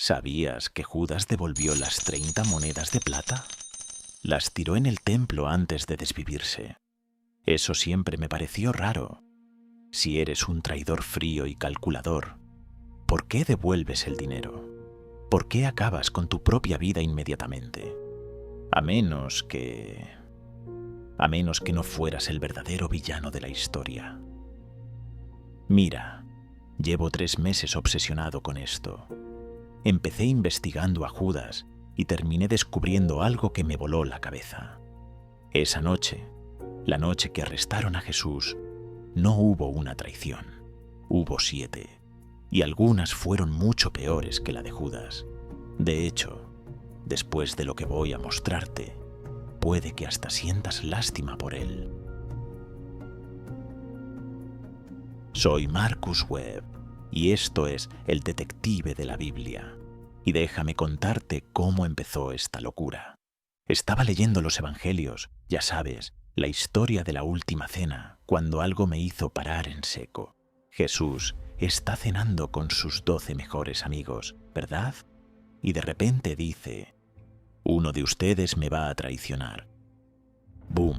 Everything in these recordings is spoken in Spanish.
¿Sabías que Judas devolvió las 30 monedas de plata? Las tiró en el templo antes de desvivirse. Eso siempre me pareció raro. Si eres un traidor frío y calculador, ¿por qué devuelves el dinero? ¿Por qué acabas con tu propia vida inmediatamente? A menos que no fueras el verdadero villano de la historia. Mira, llevo 3 meses obsesionado con esto. Empecé investigando a Judas y terminé descubriendo algo que me voló la cabeza. Esa noche, la noche que arrestaron a Jesús, no hubo una traición, hubo 7, y algunas fueron mucho peores que la de Judas. De hecho, después de lo que voy a mostrarte, puede que hasta sientas lástima por él. Soy Marcus Webb, y esto es El Detective de la Biblia. Y déjame contarte cómo empezó esta locura. Estaba leyendo los Evangelios, ya sabes, la historia de la última cena, cuando algo me hizo parar en seco. Jesús está cenando con sus 12 mejores amigos, ¿verdad? Y de repente dice: uno de ustedes me va a traicionar. ¡Bum!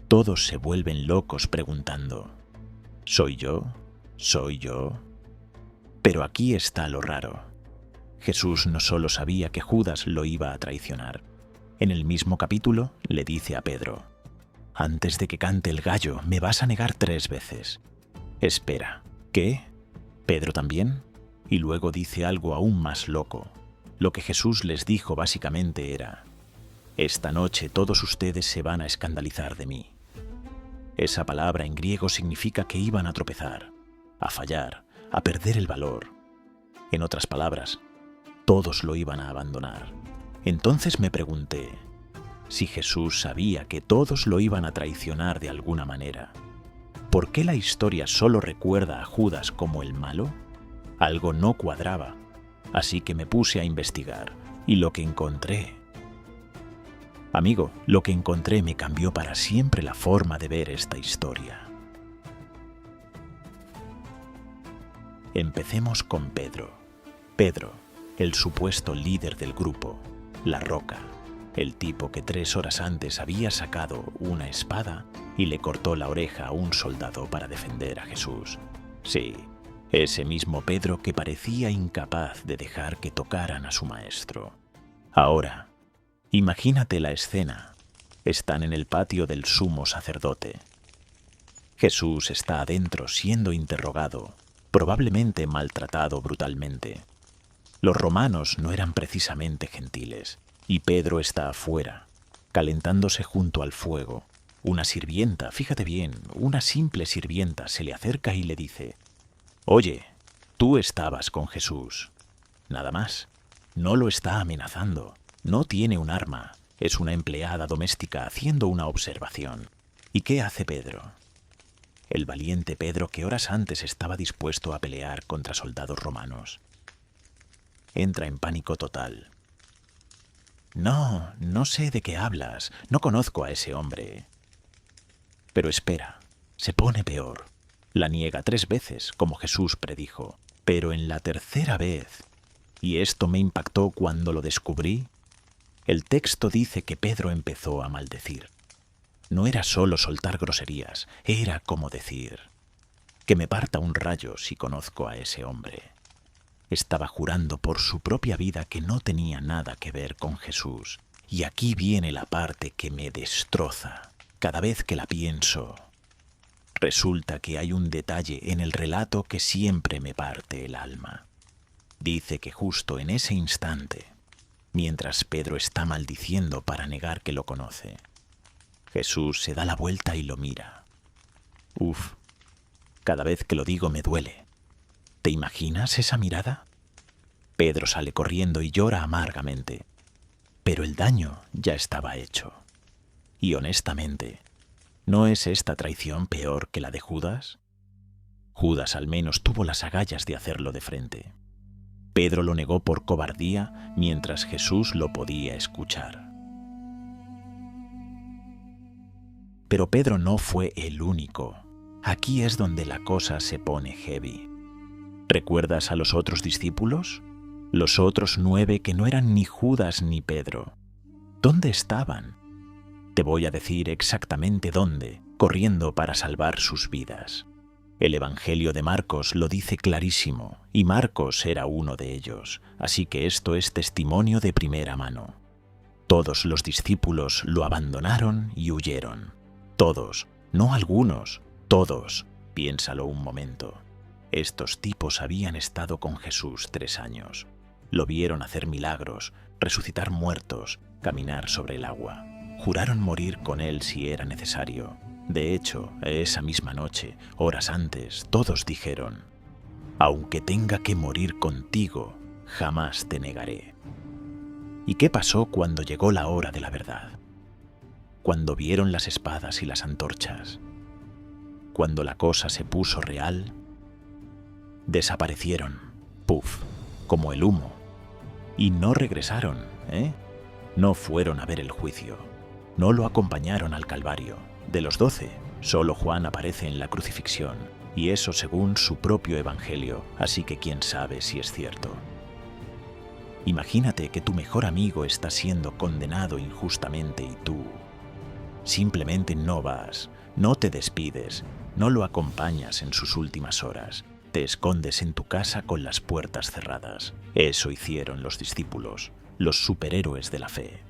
Todos se vuelven locos preguntando: ¿soy yo? ¿Soy yo? Pero aquí está lo raro. Jesús no solo sabía que Judas lo iba a traicionar. En el mismo capítulo le dice a Pedro: antes de que cante el gallo, me vas a negar 3 veces. Espera, ¿qué? ¿Pedro también? Y luego dice algo aún más loco. Lo que Jesús les dijo básicamente era: esta noche todos ustedes se van a escandalizar de mí. Esa palabra en griego significa que iban a tropezar, a fallar, a perder el valor. En otras palabras, todos lo iban a abandonar. Entonces me pregunté, si Jesús sabía que todos lo iban a traicionar de alguna manera, ¿por qué la historia solo recuerda a Judas como el malo? Algo no cuadraba, así que me puse a investigar, y lo que encontré... Amigo, lo que encontré me cambió para siempre la forma de ver esta historia. Empecemos con Pedro. Pedro, el supuesto líder del grupo, la roca, el tipo que 3 horas antes había sacado una espada y le cortó la oreja a un soldado para defender a Jesús. Sí, ese mismo Pedro que parecía incapaz de dejar que tocaran a su maestro. Ahora, imagínate la escena. Están en el patio del sumo sacerdote. Jesús está adentro siendo interrogado, probablemente maltratado brutalmente. Los romanos no eran precisamente gentiles, y Pedro está afuera, calentándose junto al fuego. Una sirvienta, fíjate bien, una simple sirvienta se le acerca y le dice: oye, tú estabas con Jesús. Nada más. No lo está amenazando. No tiene un arma. Es una empleada doméstica haciendo una observación. ¿Y qué hace Pedro? El valiente Pedro que horas antes estaba dispuesto a pelear contra soldados romanos. Entra en pánico total. No sé de qué hablas. No conozco a ese hombre. Pero espera, se pone peor. La niega 3 veces, como Jesús predijo. Pero en la tercera vez, y esto me impactó cuando lo descubrí, el texto dice que Pedro empezó a maldecir. No era solo soltar groserías, era como decir: que me parta un rayo si conozco a ese hombre. Estaba jurando por su propia vida que no tenía nada que ver con Jesús. Y aquí viene la parte que me destroza cada vez que la pienso. Resulta que hay un detalle en el relato que siempre me parte el alma. Dice que justo en ese instante, mientras Pedro está maldiciendo para negar que lo conoce, Jesús se da la vuelta y lo mira. Uf, cada vez que lo digo me duele. ¿Te imaginas esa mirada? Pedro sale corriendo y llora amargamente. Pero el daño ya estaba hecho. Y honestamente, ¿no es esta traición peor que la de Judas? Judas al menos tuvo las agallas de hacerlo de frente. Pedro lo negó por cobardía mientras Jesús lo podía escuchar. Pero Pedro no fue el único. Aquí es donde la cosa se pone heavy. ¿Recuerdas a los otros discípulos? Los otros 9 que no eran ni Judas ni Pedro, ¿dónde estaban? Te voy a decir exactamente dónde, corriendo para salvar sus vidas. El Evangelio de Marcos lo dice clarísimo, y Marcos era uno de ellos, así que esto es testimonio de primera mano. Todos los discípulos lo abandonaron y huyeron. Todos, no algunos, todos. Piénsalo un momento. Estos tipos habían estado con Jesús 3 años. Lo vieron hacer milagros, resucitar muertos, caminar sobre el agua. Juraron morir con él si era necesario. De hecho, esa misma noche, horas antes, todos dijeron: «Aunque tenga que morir contigo, jamás te negaré». ¿Y qué pasó cuando llegó la hora de la verdad? Cuando vieron las espadas y las antorchas. Cuando la cosa se puso real, desaparecieron, puf, como el humo. Y no regresaron, ¿eh? No fueron a ver el juicio. No lo acompañaron al Calvario. De los 12, solo Juan aparece en la crucifixión, y eso según su propio evangelio, así que quién sabe si es cierto. Imagínate que tu mejor amigo está siendo condenado injustamente y tú simplemente no vas, no te despides, no lo acompañas en sus últimas horas, te escondes en tu casa con las puertas cerradas. Eso hicieron los discípulos, los superhéroes de la fe.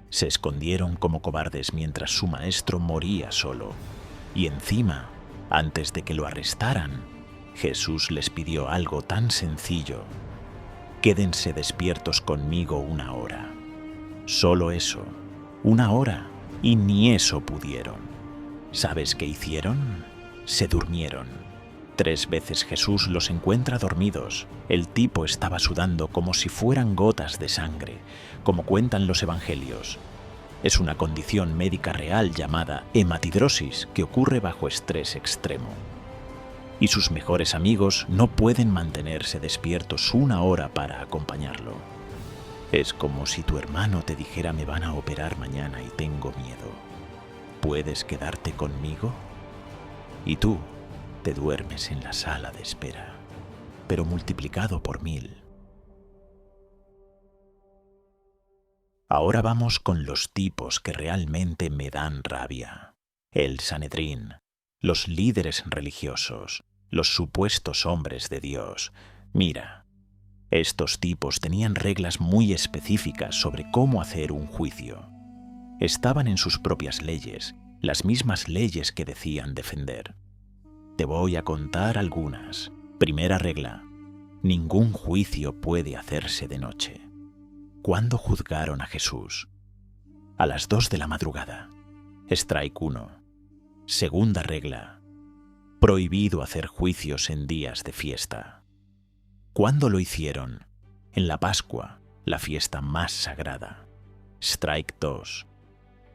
Se escondieron como cobardes mientras su maestro moría solo. Y encima, antes de que lo arrestaran, Jesús les pidió algo tan sencillo: «Quédense despiertos conmigo 1 hora». Solo eso, 1 hora, y ni eso pudieron. ¿Sabes qué hicieron? Se durmieron. 3 veces Jesús los encuentra dormidos. El tipo estaba sudando como si fueran gotas de sangre, como cuentan los evangelios. Es una condición médica real llamada hematidrosis que ocurre bajo estrés extremo. Y sus mejores amigos no pueden mantenerse despiertos 1 hora para acompañarlo. Es como si tu hermano te dijera: «Me van a operar mañana y tengo miedo. ¿Puedes quedarte conmigo?» Y tú te duermes en la sala de espera, pero multiplicado por 1000. Ahora vamos con los tipos que realmente me dan rabia. El Sanedrín, los líderes religiosos, los supuestos hombres de Dios. Mira, estos tipos tenían reglas muy específicas sobre cómo hacer un juicio. Estaban en sus propias leyes, las mismas leyes que decían defender. Te voy a contar algunas. Primera regla: ningún juicio puede hacerse de noche. ¿Cuándo juzgaron a Jesús? A las 2 de la madrugada. Strike 1. Segunda regla: prohibido hacer juicios en días de fiesta. ¿Cuándo lo hicieron? En la Pascua, la fiesta más sagrada. Strike 2.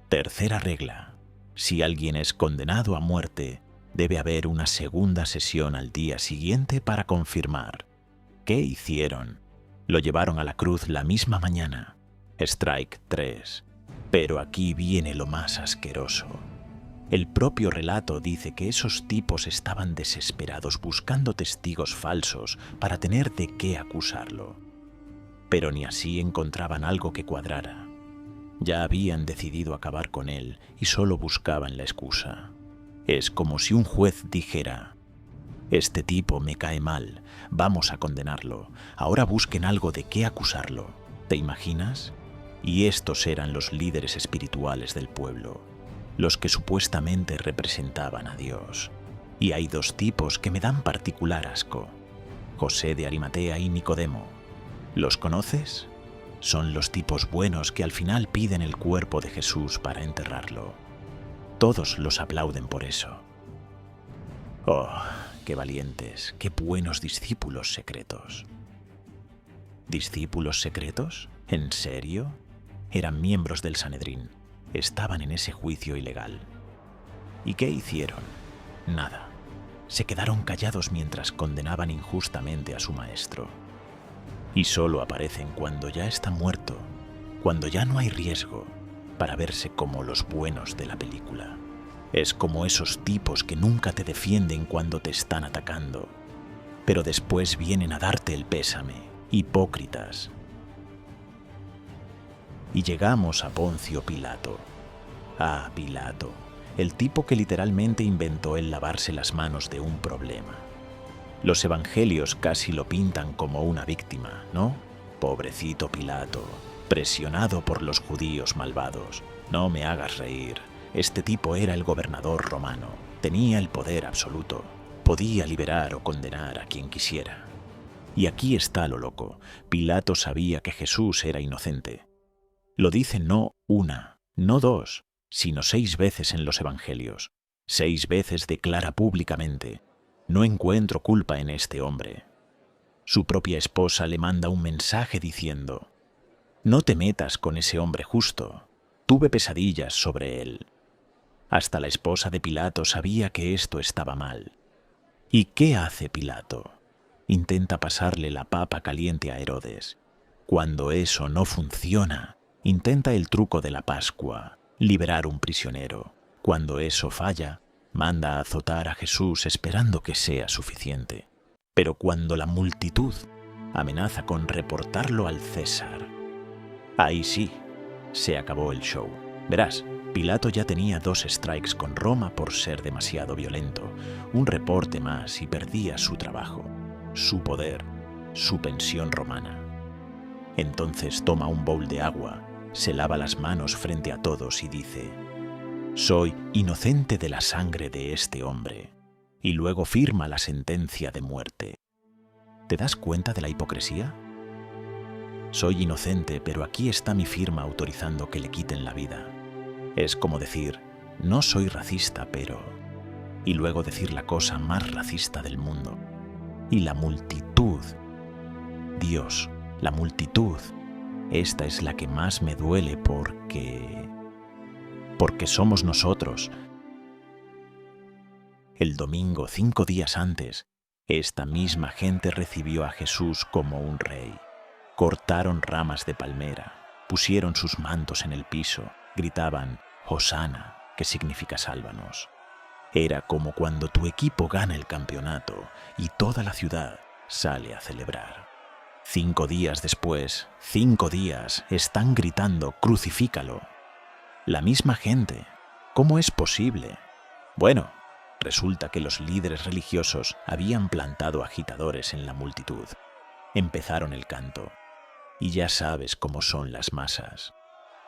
Tercera regla: si alguien es condenado a muerte, debe haber una segunda sesión al día siguiente para confirmar. ¿Qué hicieron? Lo llevaron a la cruz la misma mañana. Strike 3. Pero aquí viene lo más asqueroso. El propio relato dice que esos tipos estaban desesperados buscando testigos falsos para tener de qué acusarlo. Pero ni así encontraban algo que cuadrara. Ya habían decidido acabar con él y solo buscaban la excusa. Es como si un juez dijera: «Este tipo me cae mal, vamos a condenarlo, ahora busquen algo de qué acusarlo». ¿Te imaginas? Y estos eran los líderes espirituales del pueblo, los que supuestamente representaban a Dios. Y hay 2 tipos que me dan particular asco: José de Arimatea y Nicodemo. ¿Los conoces? Son los tipos buenos que al final piden el cuerpo de Jesús para enterrarlo. Todos los aplauden por eso. ¡Oh, qué valientes, qué buenos discípulos secretos! ¿Discípulos secretos? ¿En serio? Eran miembros del Sanedrín. Estaban en ese juicio ilegal. ¿Y qué hicieron? Nada. Se quedaron callados mientras condenaban injustamente a su maestro. Y solo aparecen cuando ya está muerto, cuando ya no hay riesgo, para verse como los buenos de la película. Es como esos tipos que nunca te defienden cuando te están atacando, pero después vienen a darte el pésame, hipócritas. Y llegamos a Poncio Pilato. Ah, Pilato, el tipo que literalmente inventó el lavarse las manos de un problema. Los evangelios casi lo pintan como una víctima, ¿no? Pobrecito Pilato, presionado por los judíos malvados. No me hagas reír. Este tipo era el gobernador romano. Tenía el poder absoluto. Podía liberar o condenar a quien quisiera. Y aquí está lo loco. Pilato sabía que Jesús era inocente. Lo dice no una, no dos, sino 6 veces en los evangelios. 6 veces declara públicamente: no encuentro culpa en este hombre. Su propia esposa le manda un mensaje diciendo: no te metas con ese hombre justo. Tuve pesadillas sobre él. Hasta la esposa de Pilato sabía que esto estaba mal. ¿Y qué hace Pilato? Intenta pasarle la papa caliente a Herodes. Cuando eso no funciona, intenta el truco de la Pascua, liberar un prisionero. Cuando eso falla, manda a azotar a Jesús esperando que sea suficiente. Pero cuando la multitud amenaza con reportarlo al César, ahí sí, se acabó el show. Verás, Pilato ya tenía 2 strikes con Roma por ser demasiado violento, un reporte más y perdía su trabajo, su poder, su pensión romana. Entonces toma un bowl de agua, se lava las manos frente a todos y dice: soy inocente de la sangre de este hombre, y luego firma la sentencia de muerte. ¿Te das cuenta de la hipocresía? Soy inocente, pero aquí está mi firma autorizando que le quiten la vida. Es como decir: no soy racista, pero... y luego decir la cosa más racista del mundo. Y la multitud, Dios, la multitud, esta es la que más me duele porque somos nosotros. El domingo, 5 días antes, esta misma gente recibió a Jesús como un rey. Cortaron ramas de palmera, pusieron sus mantos en el piso, gritaban: Hosana, que significa sálvanos. Era como cuando tu equipo gana el campeonato y toda la ciudad sale a celebrar. 5 días después, 5 días, están gritando: crucifícalo. La misma gente. ¿Cómo es posible? Bueno, resulta que los líderes religiosos habían plantado agitadores en la multitud. Empezaron el canto. Y ya sabes cómo son las masas.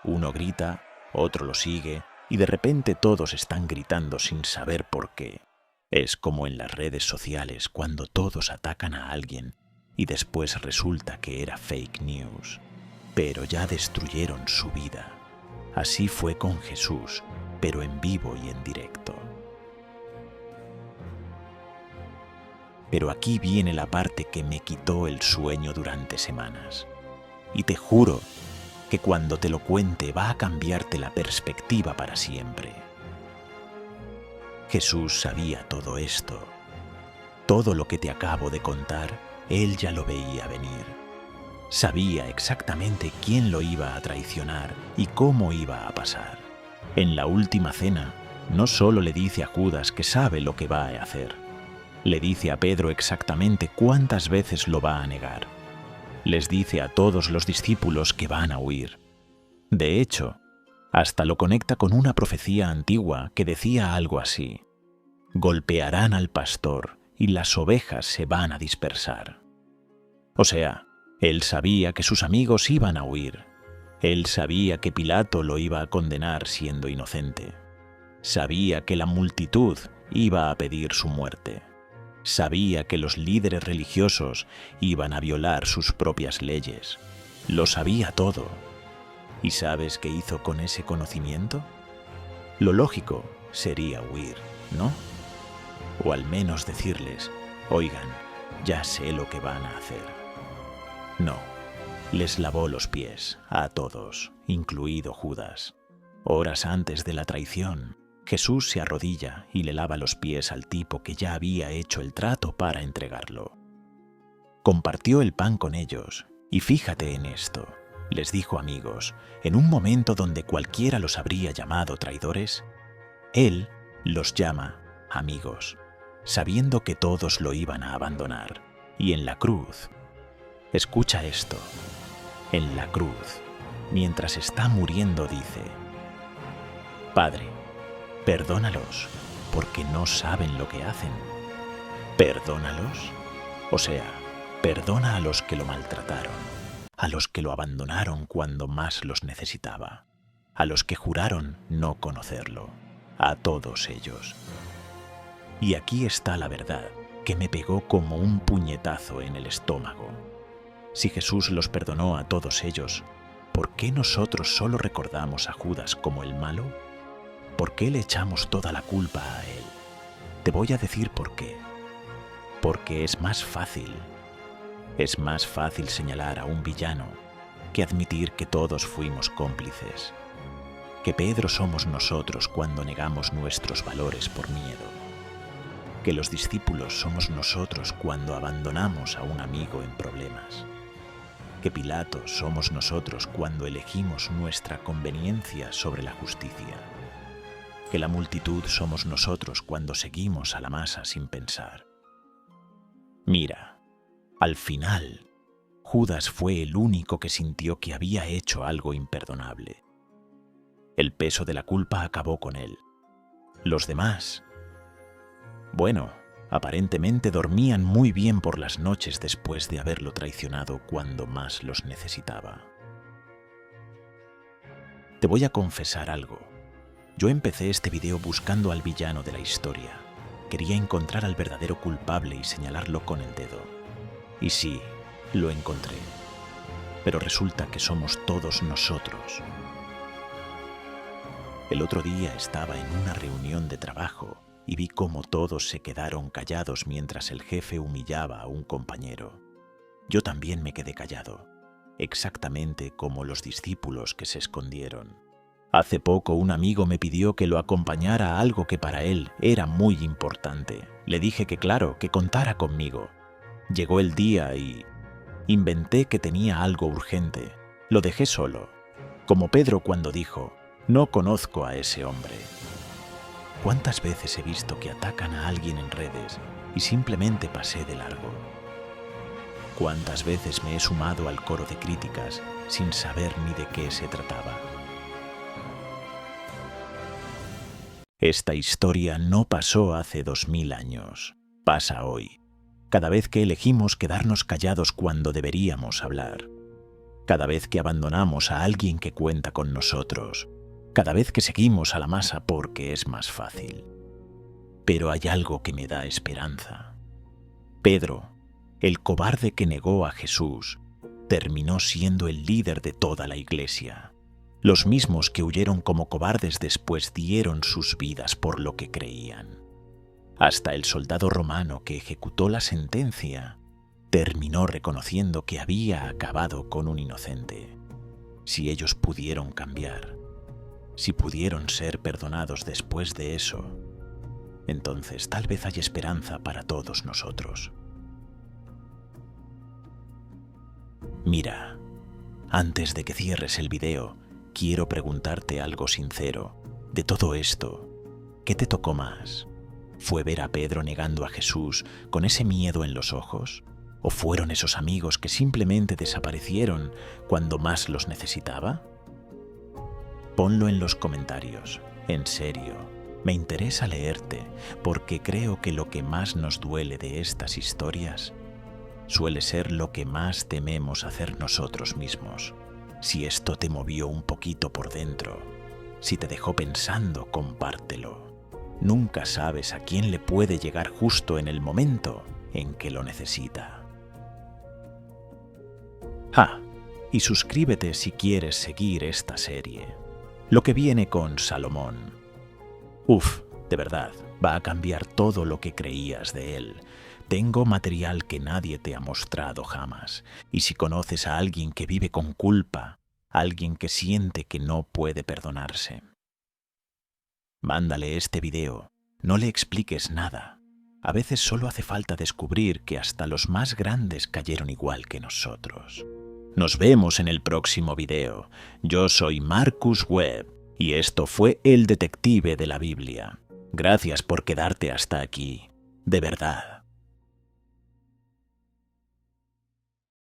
Uno grita, otro lo sigue, y de repente todos están gritando sin saber por qué. Es como en las redes sociales cuando todos atacan a alguien y después resulta que era fake news. Pero ya destruyeron su vida. Así fue con Jesús, pero en vivo y en directo. Pero aquí viene la parte que me quitó el sueño durante semanas. Y te juro que cuando te lo cuente va a cambiarte la perspectiva para siempre. Jesús sabía todo esto. Todo lo que te acabo de contar, Él ya lo veía venir. Sabía exactamente quién lo iba a traicionar y cómo iba a pasar. En la última cena, no solo le dice a Judas que sabe lo que va a hacer, le dice a Pedro exactamente cuántas veces lo va a negar. Les dice a todos los discípulos que van a huir. De hecho, hasta lo conecta con una profecía antigua que decía algo así: golpearán al pastor y las ovejas se van a dispersar. O sea, él sabía que sus amigos iban a huir. Él sabía que Pilato lo iba a condenar siendo inocente. Sabía que la multitud iba a pedir su muerte. Sabía que los líderes religiosos iban a violar sus propias leyes. Lo sabía todo. ¿Y sabes qué hizo con ese conocimiento? Lo lógico sería huir, ¿no? O al menos decirles: oigan, ya sé lo que van a hacer. No, les lavó los pies a todos, incluido Judas. Horas antes de la traición, Jesús se arrodilla y le lava los pies al tipo que ya había hecho el trato para entregarlo. Compartió el pan con ellos, y fíjate en esto, les dijo amigos, en un momento donde cualquiera los habría llamado traidores, Él los llama amigos, sabiendo que todos lo iban a abandonar, y en la cruz. Escucha esto. En la cruz, mientras está muriendo, dice: Padre, perdónalos, porque no saben lo que hacen. ¿Perdónalos? O sea, perdona a los que lo maltrataron, a los que lo abandonaron cuando más los necesitaba, a los que juraron no conocerlo, a todos ellos. Y aquí está la verdad, que me pegó como un puñetazo en el estómago. Si Jesús los perdonó a todos ellos, ¿por qué nosotros solo recordamos a Judas como el malo? ¿Por qué le echamos toda la culpa a él? Te voy a decir por qué. Porque es más fácil. Es más fácil señalar a un villano que admitir que todos fuimos cómplices. Que Pedro somos nosotros cuando negamos nuestros valores por miedo. Que los discípulos somos nosotros cuando abandonamos a un amigo en problemas. Que Pilato somos nosotros cuando elegimos nuestra conveniencia sobre la justicia. Que la multitud somos nosotros cuando seguimos a la masa sin pensar. Mira, al final, Judas fue el único que sintió que había hecho algo imperdonable. El peso de la culpa acabó con él. Los demás, bueno, aparentemente dormían muy bien por las noches después de haberlo traicionado cuando más los necesitaba. Te voy a confesar algo. Yo empecé este video buscando al villano de la historia. Quería encontrar al verdadero culpable y señalarlo con el dedo. Y sí, lo encontré. Pero resulta que somos todos nosotros. El otro día estaba en una reunión de trabajo y vi cómo todos se quedaron callados mientras el jefe humillaba a un compañero. Yo también me quedé callado, exactamente como los discípulos que se escondieron. Hace poco un amigo me pidió que lo acompañara a algo que para él era muy importante. Le dije que claro, que contara conmigo. Llegó el día y inventé que tenía algo urgente. Lo dejé solo, como Pedro cuando dijo: no conozco a ese hombre. ¿Cuántas veces he visto que atacan a alguien en redes y simplemente pasé de largo? ¿Cuántas veces me he sumado al coro de críticas sin saber ni de qué se trataba? Esta historia no pasó hace 2000 años, pasa hoy. Cada vez que elegimos quedarnos callados cuando deberíamos hablar. Cada vez que abandonamos a alguien que cuenta con nosotros. Cada vez que seguimos a la masa porque es más fácil. Pero hay algo que me da esperanza. Pedro, el cobarde que negó a Jesús, terminó siendo el líder de toda la iglesia. Los mismos que huyeron como cobardes después dieron sus vidas por lo que creían. Hasta el soldado romano que ejecutó la sentencia terminó reconociendo que había acabado con un inocente. Si ellos pudieron cambiar, si pudieron ser perdonados después de eso, entonces tal vez hay esperanza para todos nosotros. Mira, antes de que cierres el video, quiero preguntarte algo sincero. De todo esto, ¿qué te tocó más? ¿Fue ver a Pedro negando a Jesús con ese miedo en los ojos? ¿O fueron esos amigos que simplemente desaparecieron cuando más los necesitaba? Ponlo en los comentarios. En serio, me interesa leerte porque creo que lo que más nos duele de estas historias suele ser lo que más tememos hacer nosotros mismos. Si esto te movió un poquito por dentro, si te dejó pensando, compártelo. Nunca sabes a quién le puede llegar justo en el momento en que lo necesita. Y suscríbete si quieres seguir esta serie. Lo que viene con Salomón. De verdad, va a cambiar todo lo que creías de él. Tengo material que nadie te ha mostrado jamás. Y si conoces a alguien que vive con culpa, alguien que siente que no puede perdonarse, mándale este video. No le expliques nada. A veces solo hace falta descubrir que hasta los más grandes cayeron igual que nosotros. Nos vemos en el próximo video. Yo soy Marcus Webb y esto fue El Detective de la Biblia. Gracias por quedarte hasta aquí. De verdad.